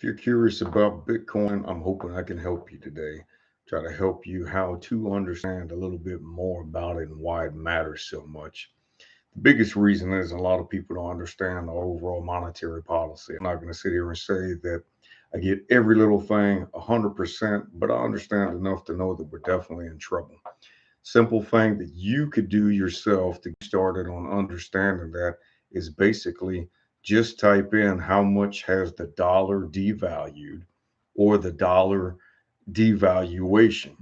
If you're curious about Bitcoin, I'm hoping I can help you today. Try to help you how to understand a little bit more about it and why it matters so much. The biggest reason is a lot of people don't understand the overall monetary policy. I'm not going to sit here and say that I get every little thing 100%, but I understand enough to know that we're definitely in trouble. Simple thing that you could do yourself to get started on understanding that is basically just type in how much has the dollar devalued or the dollar devaluation.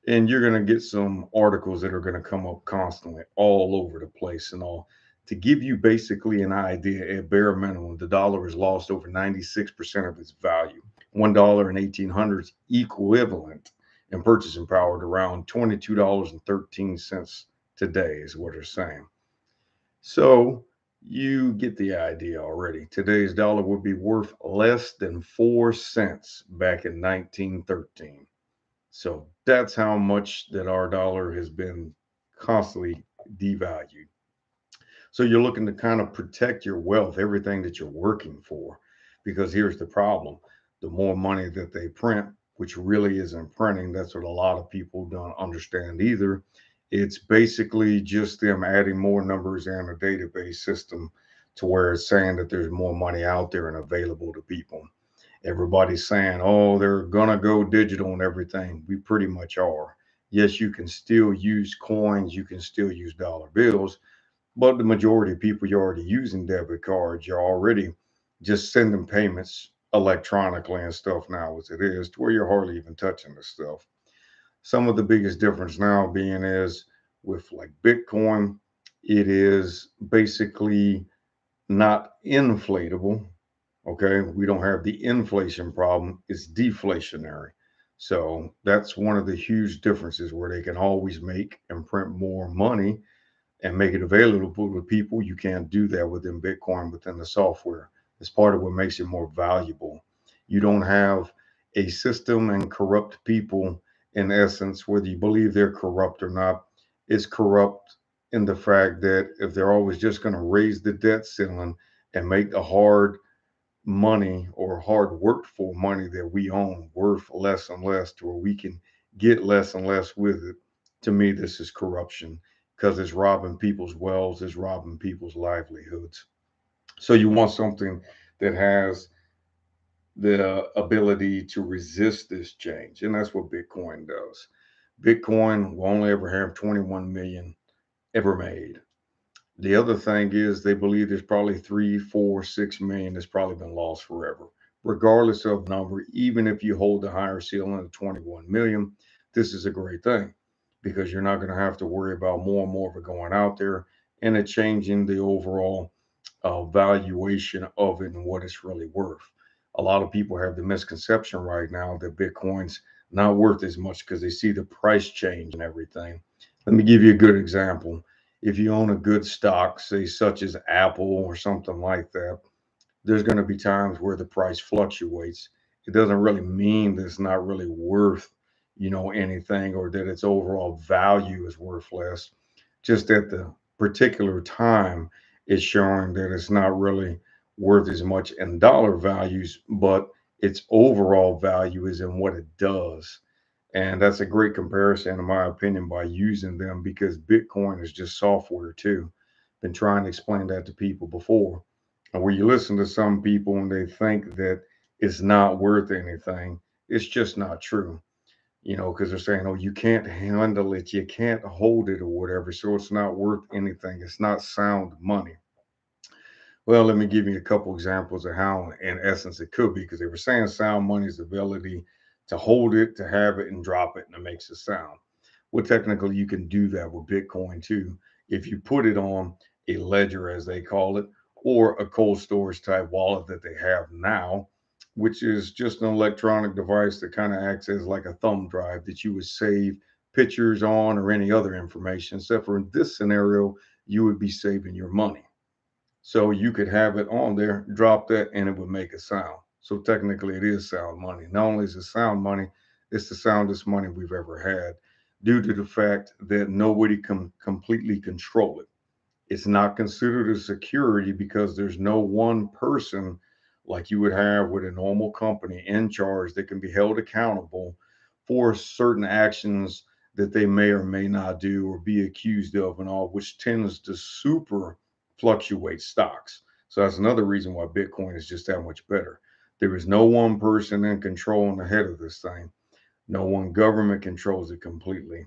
And you're going to get some articles that are going to come up constantly all over the place and all. To give you basically an idea, at bare minimum, the dollar has lost over 96% of its value. $1 in 1800s equivalent in purchasing power at around $22.13 today, is what they're saying. So you get the idea already. Today's dollar would be worth less than 4 cents back in 1913. So that's how much that our dollar has been constantly devalued. So you're looking to kind of protect your wealth, everything that you're working for. Because here's the problem: the more money that they print, which really isn't printing, that's what a lot of people don't understand either. It's basically just them adding more numbers in a database system to where it's saying that there's more money out there and available to people. Everybody's saying, oh, they're going to go digital and everything. We pretty much are. Yes, you can still use coins, you can still use dollar bills, but the majority of people, you're already using debit cards. You're already just sending payments electronically and stuff now as it is, to where you're hardly even touching the stuff. Some of the biggest difference now being is with like Bitcoin, it is basically not inflatable. Okay, we don't have the inflation problem, it's deflationary. So that's one of the huge differences where they can always make and print more money and make it available to people. You can't do that within Bitcoin, within the software. It's part of what makes it more valuable. You don't have a system and corrupt people, in essence, whether you believe they're corrupt or not. It's corrupt in the fact that if they're always just going to raise the debt ceiling and make the hard money or hard worked for money that we own worth less and less to where we can get less and less with it, to me, this is corruption because it's robbing people's wells, it's robbing people's livelihoods. So you want something that has the ability to resist this change. And that's what Bitcoin does. Bitcoin will only ever have 21 million ever made. The other thing is they believe there's probably 3, 4, 6 million that's probably been lost forever. Regardless of the number, even if you hold the higher ceiling of 21 million, this is a great thing because you're not going to have to worry about more and more of it going out there and it changing the overall valuation of it and what it's really worth. A lot of people have the misconception right now that Bitcoin's not worth as much because they see the price change and everything. Let me give you a good example. If you own a good stock, say such as Apple or something like that, there's going to be times where the price fluctuates. It doesn't really mean that it's not really worth, anything or that its overall value is worth less. Just at the particular time, it's showing that it's not really worth as much in dollar values, but its overall value is in what it does. And that's a great comparison, in my opinion, by using them because Bitcoin is just software too. Been trying to explain that to people before. And where you listen to some people and they think that it's not worth anything, it's just not true. Because they're saying, oh, you can't handle it, you can't hold it or whatever. So it's not worth anything. It's not sound money. Well, let me give you a couple examples of how, in essence, it could be, because they were saying sound money is the ability to hold it, to have it, and drop it, and it makes a sound. Well, technically, you can do that with Bitcoin too. If you put it on a ledger, as they call it, or a cold storage type wallet that they have now, which is just an electronic device that kind of acts as like a thumb drive that you would save pictures on or any other information. Except for in this scenario, you would be saving your money. So you could have it on there, drop that, and it would make a sound. So technically, it is sound money. Not only is it sound money, it's the soundest money we've ever had, due to the fact that nobody can completely control it. It's not considered a security because there's no one person like you would have with a normal company in charge that can be held accountable for certain actions that they may or may not do or be accused of and all, which tends to super fluctuate stocks. So that's another reason why Bitcoin is just that much better. There is no one person in control and the head of this thing. No one government controls it completely.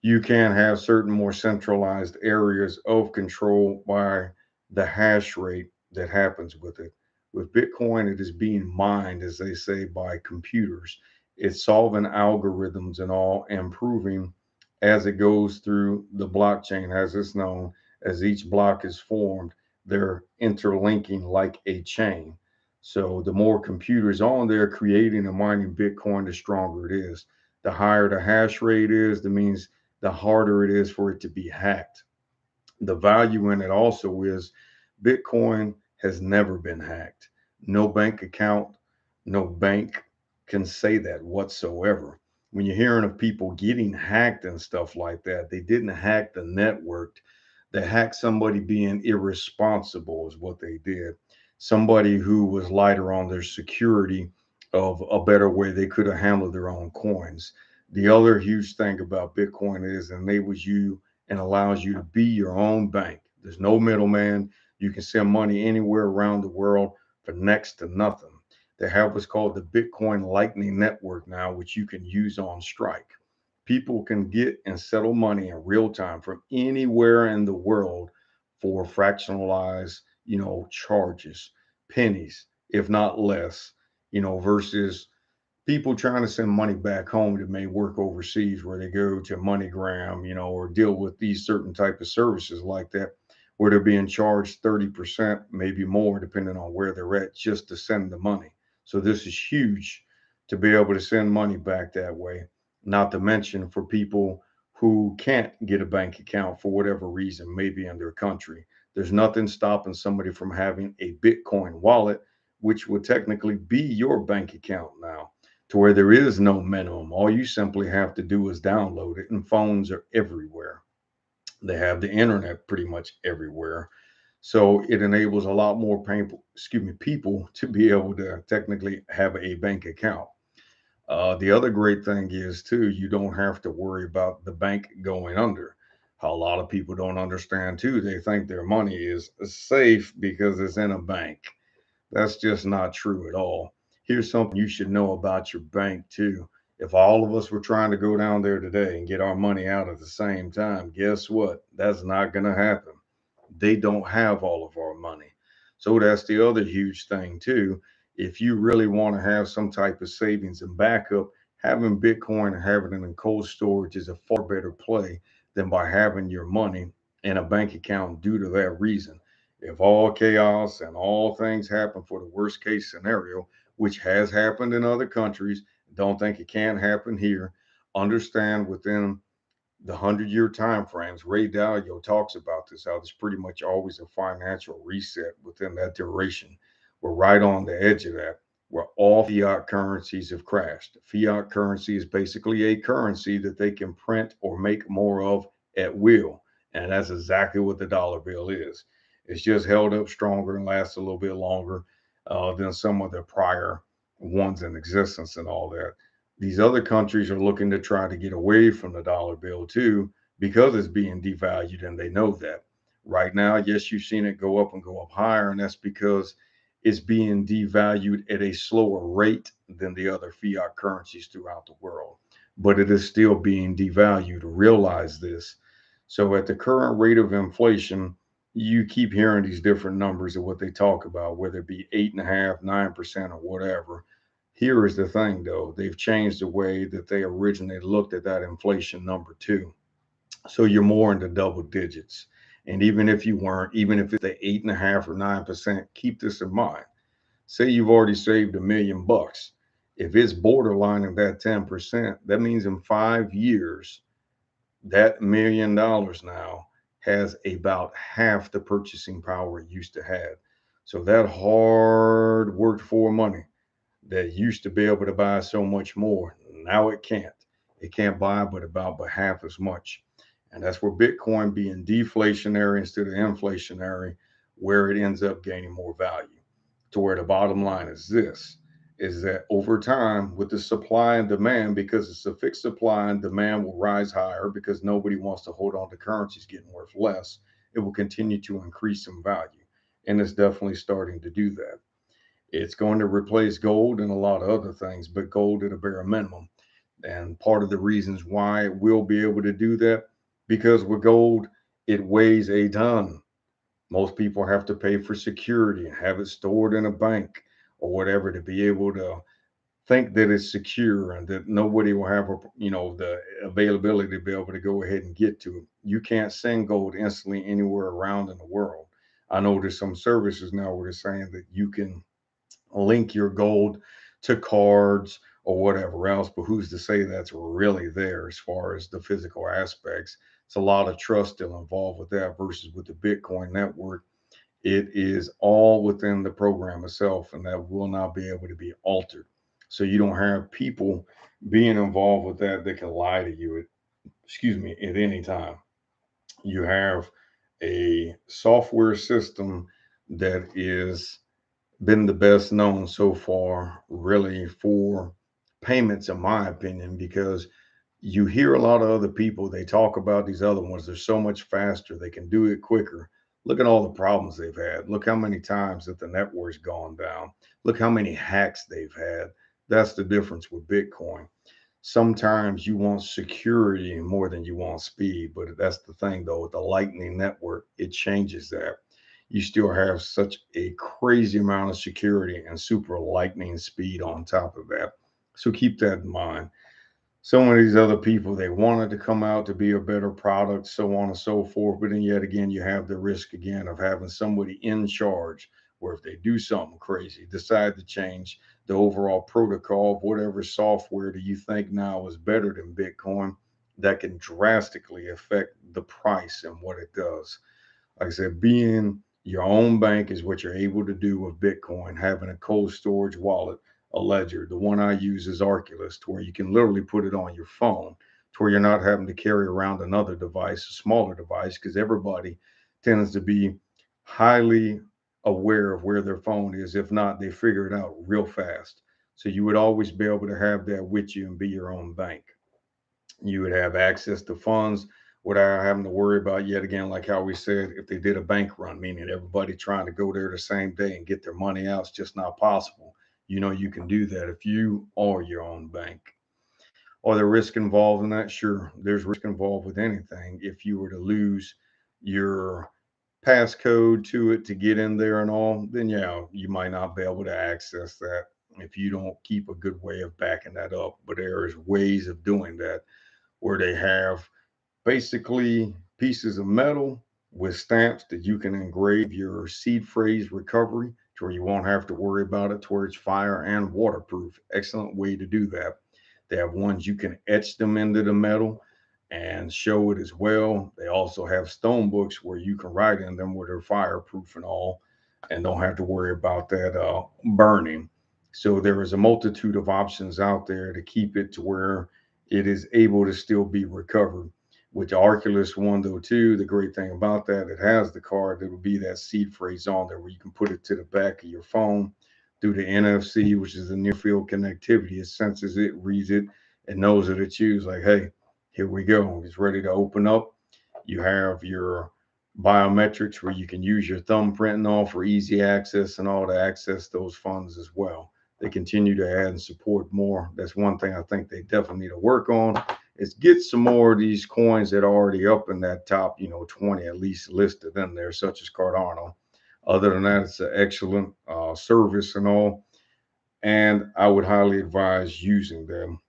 You can have certain more centralized areas of control by the hash rate that happens with it. With Bitcoin, it is being mined, as they say, by computers. It's solving algorithms and all, and proving as it goes through the blockchain, as it's known, as each block is formed, they're interlinking like a chain. So the more computers on there creating and mining Bitcoin, the stronger it is. The higher the hash rate is, that means the harder it is for it to be hacked. The value in it also is Bitcoin has never been hacked. No bank account, no bank can say that whatsoever. When you're hearing of people getting hacked and stuff like that, they didn't hack the network. They hacked somebody being irresponsible, is what they did. Somebody who was lighter on their security of a better way they could have handled their own coins. The other huge thing about Bitcoin is enables you and allows you to be your own bank. There's no middleman. You can send money anywhere around the world for next to nothing. They have what's called the Bitcoin Lightning Network now, which you can use on Strike. People can get and settle money in real time from anywhere in the world for fractionalized, charges, pennies, if not less, versus people trying to send money back home that may work overseas where they go to MoneyGram, or deal with these certain type of services like that, where they're being charged 30%, maybe more, depending on where they're at, just to send the money. So this is huge to be able to send money back that way, not to mention for people who can't get a bank account for whatever reason, maybe in their country. There's nothing stopping somebody from having a Bitcoin wallet, which would technically be your bank account now, to where there is no minimum. All you simply have to do is download it, and phones are everywhere. They have the internet pretty much everywhere. So it enables a lot more people to be able to technically have a bank account. The other great thing is too, you don't have to worry about the bank going under. A lot of people don't understand too. They think their money is safe because it's in a bank. That's just not true at all. Here's something you should know about your bank too. If all of us were trying to go down there today and get our money out at the same time, guess what? That's not going to happen. They don't have all of our money. So that's the other huge thing too. If you really want to have some type of savings and backup, having Bitcoin and having it in cold storage is a far better play than by having your money in a bank account due to that reason. If all chaos and all things happen for the worst case scenario, which has happened in other countries, don't think it can't happen here. Understand within the 100-year time frames, Ray Dalio talks about this, how there's pretty much always a financial reset within that duration. We're right on the edge of that, where all fiat currencies have crashed. Fiat currency is basically a currency that they can print or make more of at will. And that's exactly what the dollar bill is. It's just held up stronger and lasts a little bit longer than some of the prior ones in existence and all that. These other countries are looking to try to get away from the dollar bill too, because it's being devalued, and they know that. Right now, yes, you've seen it go up and go up higher, and that's because it's being devalued at a slower rate than the other fiat currencies throughout the world. But it is still being devalued. Realize this. So at the current rate of inflation, you keep hearing these different numbers of what they talk about, whether it be 8.5, 9%, or whatever. Here is the thing, though. They've changed the way that they originally looked at that inflation number, too. So you're more into double digits. And even if you weren't, even if it's the 8.5 or 9%, keep this in mind. Say you've already saved $1 million. If it's borderline of that 10%, that means in 5 years, that $1 million now has about half the purchasing power it used to have. So that hard worked for money that used to be able to buy so much more, now it can't. It can't buy but half as much. And that's where Bitcoin being deflationary instead of inflationary, where it ends up gaining more value. to where the bottom line is this, is that over time with the supply and demand, because it's a fixed supply and demand will rise higher because nobody wants to hold on to currencies getting worth less, it will continue to increase in value. And it's definitely starting to do that. It's going to replace gold and a lot of other things, but gold at a bare minimum. And part of the reasons why it will be able to do that, because with gold, it weighs a ton. Most people have to pay for security and have it stored in a bank or whatever to be able to think that it's secure and that nobody will have the availability to be able to go ahead and get to it. You can't send gold instantly anywhere around in the world. I know there's some services now where they're saying that you can link your gold to cards or whatever else, but who's to say that's really there as far as the physical aspects? It's a lot of trust still involved with that versus with the Bitcoin network. It is all within the program itself, and that will not be able to be altered. So you don't have people being involved with that can lie to you at any time. You have a software system that is been the best known so far, really, for payments, in my opinion, because you hear a lot of other people, they talk about these other ones. They're so much faster, they can do it quicker. Look at all the problems they've had. Look how many times that the network's gone down. Look how many hacks they've had. That's the difference with Bitcoin. Sometimes you want security more than you want speed, but that's the thing though, with the Lightning Network, it changes that. You still have such a crazy amount of security and super lightning speed on top of that. So keep that in mind. Some of these other people, they wanted to come out to be a better product, so on and so forth. But then yet again, you have the risk again of having somebody in charge where if they do something crazy, decide to change the overall protocol of whatever software do you think now is better than Bitcoin, that can drastically affect the price and what it does. Like I said, being your own bank is what you're able to do with Bitcoin, having a cold storage wallet, a ledger. The one I use is Arculus, to where you can literally put it on your phone, to where you're not having to carry around another device, a smaller device, because everybody tends to be highly aware of where their phone is. If not, they figure it out real fast. So you would always be able to have that with you and be your own bank. You would have access to funds without having to worry about, yet again, like how we said, if they did a bank run, meaning everybody trying to go there the same day and get their money out, it's just not possible. You can do that if you are your own bank. Are there risk involved in that? Sure, there's risk involved with anything. If you were to lose your passcode to it to get in there and all, then yeah, you might not be able to access that if you don't keep a good way of backing that up. But there is ways of doing that where they have basically pieces of metal with stamps that you can engrave your seed phrase recovery to where you won't have to worry about it, to where it's fire and waterproof. Excellent way to do that. They have ones you can etch them into the metal and show it as well. They also have stone books where you can write in them where they're fireproof and all, and don't have to worry about that burning. So there is a multitude of options out there to keep it to where it is able to still be recovered. With the Arculus one though too, the great thing about that, it has the card that will be that seed phrase on there where you can put it to the back of your phone through the NFC, which is the near field connectivity. It senses it, reads it, and knows that it's you. It's like, hey, here we go. It's ready to open up. You have your biometrics where you can use your thumbprint and all for easy access and all to access those funds as well. They continue to add and support more. That's one thing I think they definitely need to work on is get some more of these coins that are already up in that top, 20 at least listed in there, such as Cardano. Other than that, it's an excellent service and all, and I would highly advise using them.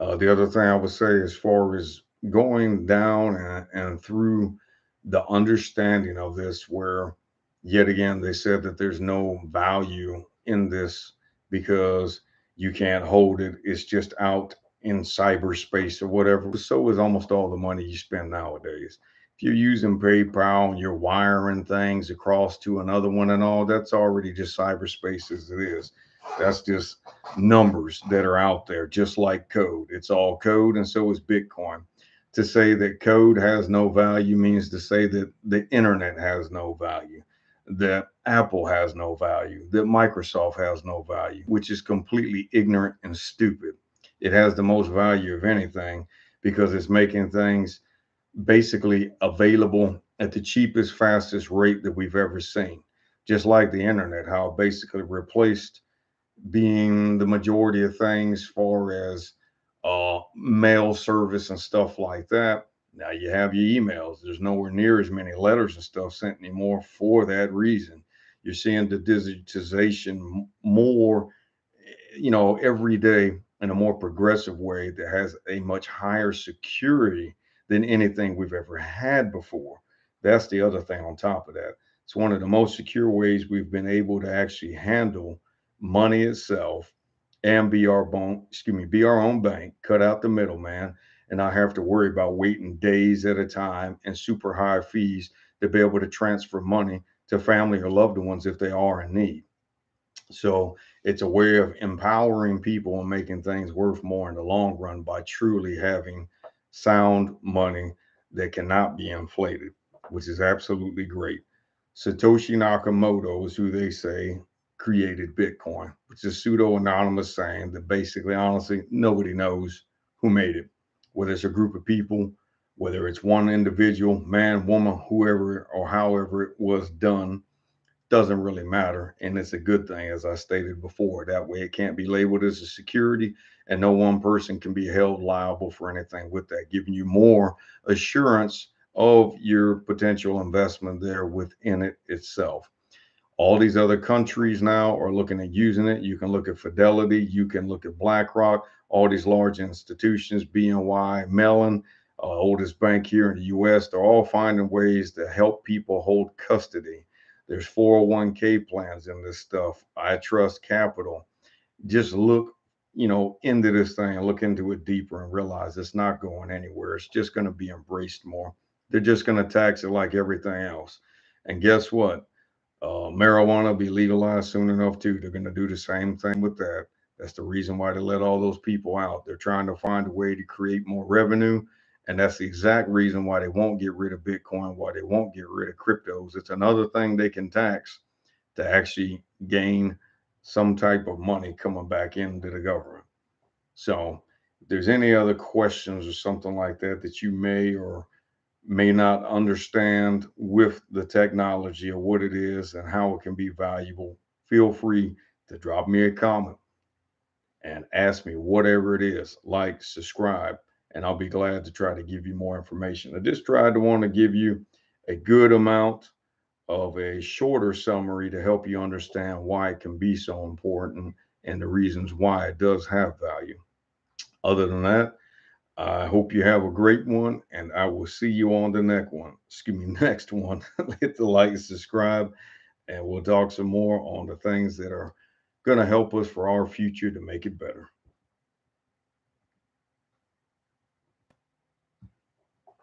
The other thing I would say, as far as going down and through the understanding of this, where yet again they said that there's no value in this because you can't hold it, it's just out in cyberspace or whatever. So is almost all the money you spend nowadays. If you're using PayPal and you're wiring things across to another one and all, that's already just cyberspace as it is. That's just numbers that are out there, just like code. It's all code, and so is Bitcoin. To say that code has no value means to say that the internet has no value. that Apple has no value, that Microsoft has no value, which is completely ignorant and stupid. It has the most value of anything because it's making things basically available at the cheapest, fastest rate that we've ever seen. Just like the internet, how it basically replaced being the majority of things, far as mail service and stuff like that. Now you have your emails. There's nowhere near as many letters and stuff sent anymore for that reason. You're seeing the digitization more, every day in a more progressive way that has a much higher security than anything we've ever had before. That's the other thing on top of that. It's one of the most secure ways we've been able to actually handle money itself and be our own bank, cut out the middleman, and not have to worry about waiting days at a time and super high fees to be able to transfer money to family or loved ones if they are in need. So it's a way of empowering people and making things worth more in the long run by truly having sound money that cannot be inflated, which is absolutely great. Satoshi Nakamoto is who they say created Bitcoin, which is pseudo anonymous saying that basically, honestly, nobody knows who made it, whether it's a group of people, whether it's one individual, man, woman, whoever, or however it was done doesn't really matter. And it's a good thing, as I stated before. That way, it can't be labeled as a security, and no one person can be held liable for anything with that, giving you more assurance of your potential investment there within it itself. All these other countries now are looking at using it. You can look at Fidelity, you can look at BlackRock, all these large institutions, BNY, Mellon, oldest bank here in the US, they're all finding ways to help people hold custody. There's 401k plans in this stuff. I Trust Capital. Just look, into this thing and look into it deeper and realize it's not going anywhere. It's just going to be embraced more. They're just going to tax it like everything else. And guess what? Marijuana be legalized soon enough too. They're going to do the same thing with that. That's the reason why they let all those people out. They're trying to find a way to create more revenue, and that's the exact reason why they won't get rid of Bitcoin, why they won't get rid of cryptos. It's another thing they can tax to actually gain some type of money coming back into the government. So, if there's any other questions or something like that that you may or may not understand with the technology or what it is and how it can be valuable, feel free to drop me a comment and ask me whatever it is, like, subscribe, and I'll be glad to try to give you more information. I just tried to want to give you a good amount of a shorter summary to help you understand why it can be so important and the reasons why it does have value. Other than that, I hope you have a great one, and I will see you on the next one. Excuse me, next one. Hit the like, subscribe, and we'll talk some more on the things that are going to help us for our future to make it better.